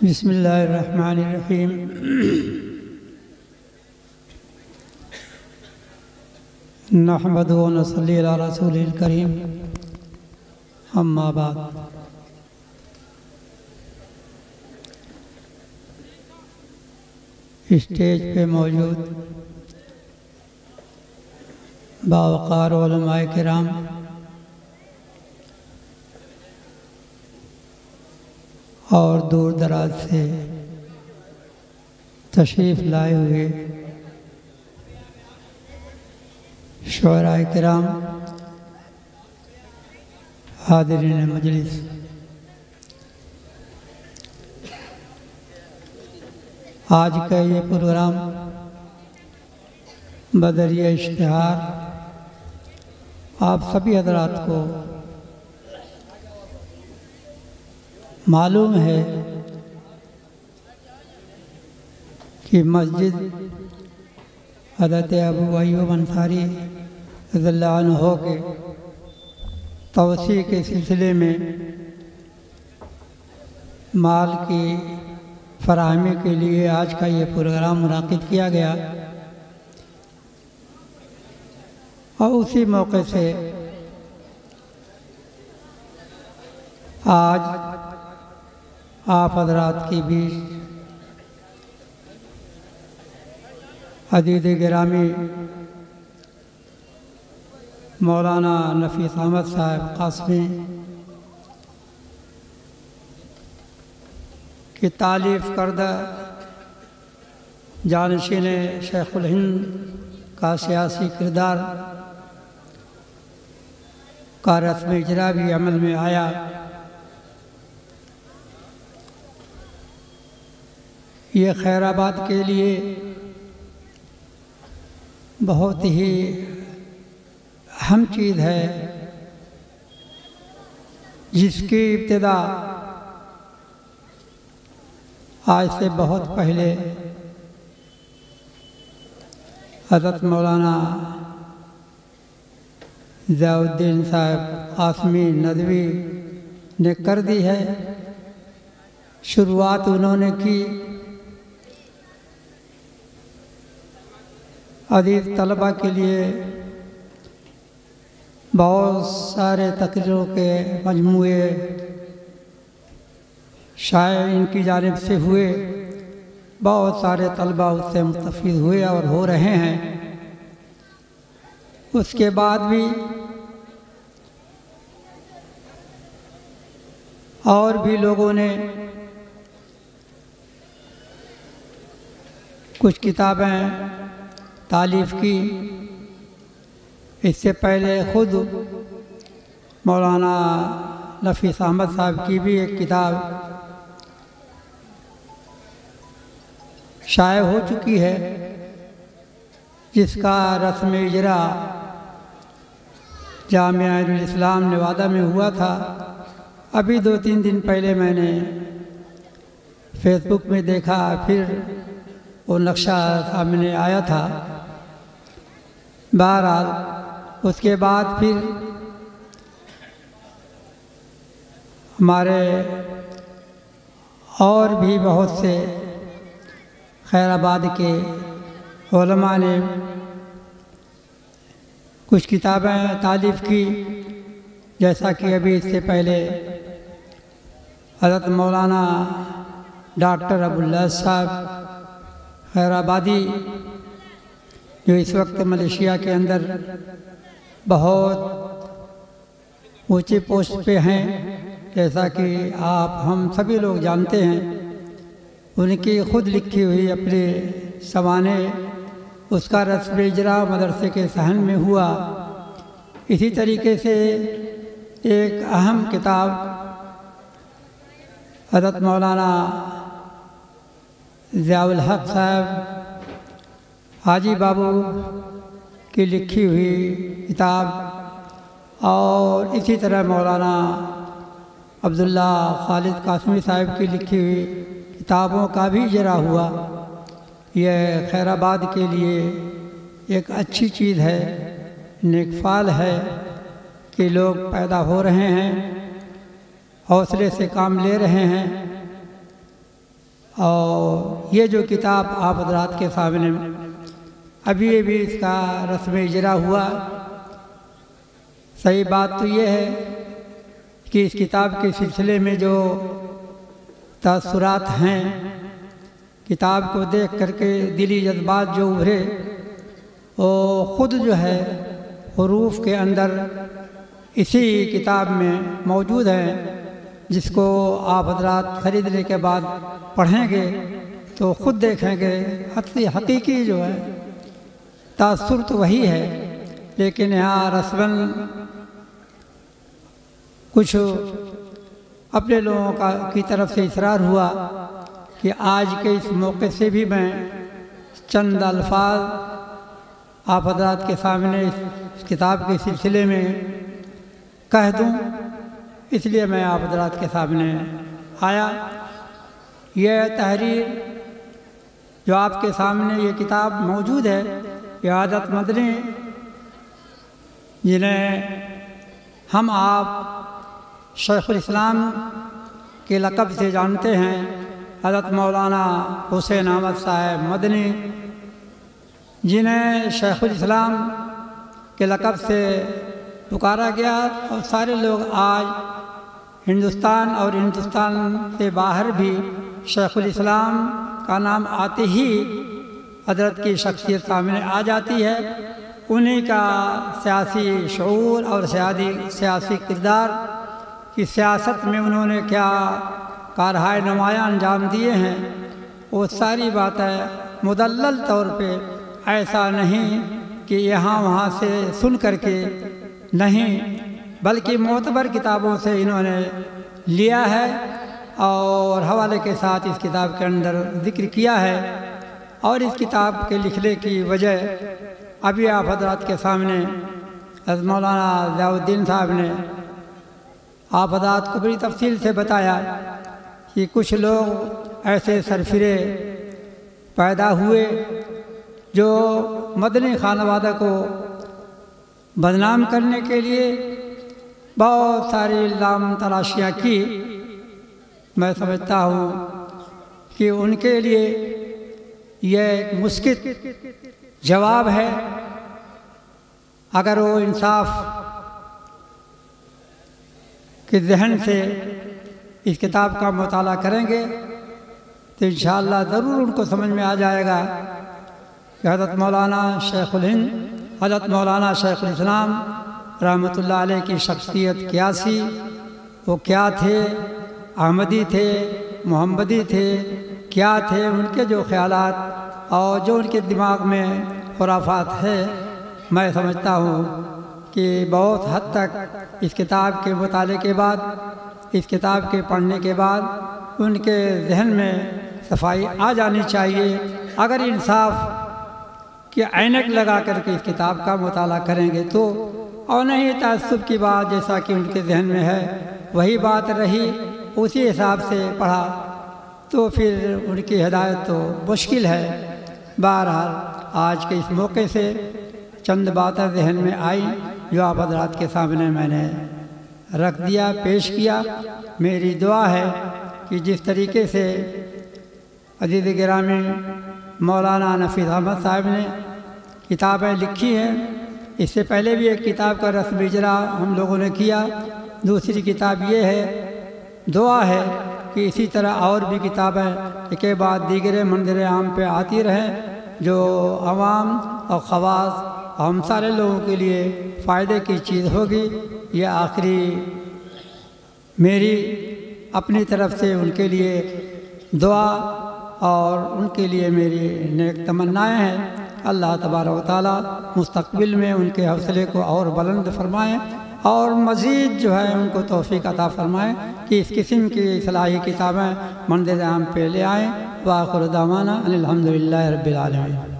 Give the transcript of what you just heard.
بسم اللہ الرحمن الرحیم۔ نحمدہ و نصلی علی رسول الکریم، اما بعد۔ اسٹیج پہ موجود باوقار علماء کرام، اور دور دراز سے تشریف لائے ہوئے شعراء کرام، حاضرین مجلس، آج کا یہ پروگرام بذریعہ اشتہار آپ سبھی حضرات کو معلوم ہے کہ مسجد حضرت ابو ایوب انصاری رضی اللہ عنہ کے توسیع کے سلسلے میں مال کی فراہمی کے لیے آج کا یہ پروگرام منعقد کیا گیا، اور اسی موقع سے آج آپ حضرات کی بیچ عزیز گرامی مولانا نفیس احمد صاحب قاسمی کی تالیف کردہ جانشین شیخ الہند کا سیاسی کردار کا رسم اجرا بھی عمل میں آیا۔ یہ خیر آباد کے لیے بہت ہی اہم چیز ہے، جس کی ابتدا آج سے بہت پہلے حضرت مولانا ضیاء الدین صاحب قاسمی ندوی نے کر دی ہے۔ شروعات انہوں نے کی، عزیز طلباء کے لیے بہت سارے تقریروں کے مجموعے شائع ان کی جانب سے ہوئے، بہت سارے طلباء اس سے مستفید ہوئے اور ہو رہے ہیں۔ اس کے بعد بھی اور بھی لوگوں نے کچھ کتابیں تالیف کی۔ اس سے پہلے خود مولانا نفیس احمد صاحب کی بھی ایک کتاب شائع ہو چکی ہے، جس کا رسم اجرا جامعہ الاسلام نوادہ میں ہوا تھا۔ ابھی 2-3 دن پہلے میں نے فیس بک میں دیکھا، پھر وہ نقشہ سامنے آیا تھا۔ بہرحال اس کے بعد پھر ہمارے اور بھی بہت سے خیر آباد کے علماء نے کچھ کتابیں تالیف کی، جیسا کہ ابھی اس سے پہلے حضرت مولانا ڈاکٹر ابواللہ صاحب خیر آبادی، جو اس وقت ملیشیا کے اندر بہت اونچی پوسٹ پہ ہیں، جیسا کہ ہم سبھی لوگ جانتے ہیں۔ ان کی خود لکھی ہوئی اپنے سوانح، اس کا رسم اجرا مدرسے کے صحن میں ہوا۔ اسی طریقے سے ایک اہم کتاب حضرت مولانا ضیاء الحق صاحب حاجی بابو کی لکھی ہوئی کتاب، اور اسی طرح مولانا عبداللہ خالد قاسمی صاحب کی لکھی ہوئی کتابوں کا بھی اجرا ہوا۔ یہ خیر آباد کے لیے ایک اچھی چیز ہے، نیک فعل ہے کہ لوگ پیدا ہو رہے ہیں، حوصلے سے کام لے رہے ہیں۔ اور یہ جو کتاب آپ حضرات کے سامنے ابھی اس کا رسم اجرا ہوا، صحیح بات تو یہ ہے کہ اس کتاب کے سلسلے میں جو تاثرات ہیں، کتاب کو دیکھ کر کے دلی جذبات جو ابھرے وہ خود جو ہے حروف کے اندر اسی کتاب میں موجود ہیں، جس کو آپ حضرات خریدنے کے بعد پڑھیں گے تو خود دیکھیں گے حقیقی جو ہے تاثر تو وہی ہے، لیکن یہاں رسماً کچھ اپنے لوگوں کی طرف سے اصرار ہوا کہ آج کے اس موقع سے بھی میں چند الفاظ آپ حضرات کے سامنے اس کتاب کے سلسلے میں کہہ دوں، اس لیے میں آپ حضرات کے سامنے آیا۔ یہ تحریر جو آپ کے سامنے یہ کتاب موجود ہے، یہ عادت مدنی جنہیں ہم آپ شیخ الاسلام کے لقب سے جانتے ہیں، حضرت مولانا حسین احمد صاحب مدنی، جنہیں شیخ الاسلام کے لقب سے پکارا گیا، اور سارے لوگ آج ہندوستان اور ہندوستان سے باہر بھی شیخ الاسلام کا نام آتے ہی حضرت کی شخصیت سامنے آ جاتی ہے۔ انہی کا سیاسی شعور اور سیاسی کردار کی سیاست میں انہوں نے کیا کارہائے نمایاں انجام دیے ہیں، وہ ساری باتیں مدلل طور پہ، ایسا نہیں کہ یہاں وہاں سے سن کر کے نہیں، بلکہ معتبر کتابوں سے انہوں نے لیا ہے اور حوالے کے ساتھ اس کتاب کے اندر ذکر کیا ہے۔ اور اس کتاب کے لکھنے کی وجہ ابھی آپ حضرات کے سامنے حضرت مولانا ضیاء الدین صاحب نے آپ حضرات کو بڑی تفصیل سے بتایا کہ کچھ لوگ ایسے سرفرے پیدا ہوئے جو مدنی خانوادہ کو بدنام کرنے کے لیے بہت ساری الزام تراشیاں کی۔ میں سمجھتا ہوں کہ ان کے لیے یہ ایک مسکت جواب ہے، اگر وہ انصاف کے ذہن سے اس کتاب کا مطالعہ کریں گے تو انشاءاللہ ضرور ان کو سمجھ میں آ جائے گا کہ حضرت مولانا شیخ الہند، حضرت مولانا شیخ الاسلام رحمۃ اللہ علیہ کی شخصیت کیا سی، وہ کیا تھے، احمدی تھے، محمدی تھے، کیا تھے ان کے جو خیالات اور جو ان کے دماغ میں خرافات ہے۔ میں سمجھتا ہوں کہ بہت حد تک اس کتاب کے مطالعے کے بعد، اس کتاب کے پڑھنے کے بعد ان کے ذہن میں صفائی آ جانی چاہیے۔ اگر انصاف کی عینک لگا کر کے اس کتاب کا مطالعہ کریں گے تو، اور نہیں تعصب کی بات جیسا کہ ان کے ذہن میں ہے وہی بات رہی، اسی حساب سے پڑھا تو پھر ان کی ہدایت تو مشکل ہے۔ بہرحال آج کے اس موقع سے چند باتیں ذہن میں آئی جو آپ حضرات کے سامنے میں نے رکھ دیا، پیش کیا۔ میری دعا ہے کہ جس طریقے سے عزیز گرامی مولانا نفیس احمد صاحب نے کتابیں لکھی ہیں، اس سے پہلے بھی ایک کتاب کا رسم اجرا ہم لوگوں نے کیا، دوسری کتاب یہ ہے، دعا ہے کہ اسی طرح اور بھی کتابیں ایک کے بعد دیگر منظر عام پہ آتی رہیں جو عوام اور خواص ہم سارے لوگوں کے لیے فائدے کی چیز ہوگی۔ یہ آخری میری اپنی طرف سے ان کے لیے دعا اور ان کے لیے میری نیک تمنائیں ہیں۔ اللہ تبارک و تعالیٰ مستقبل میں ان کے حوصلے کو اور بلند فرمائیں اور مزید جو ہے ان کو توفیق عطا فرمائیں کہ اس قسم کی اصلاحی کتابیں منظر عام پہ لے آئیں۔ وآخر دعوانا ان الحمدللہ رب العالمین۔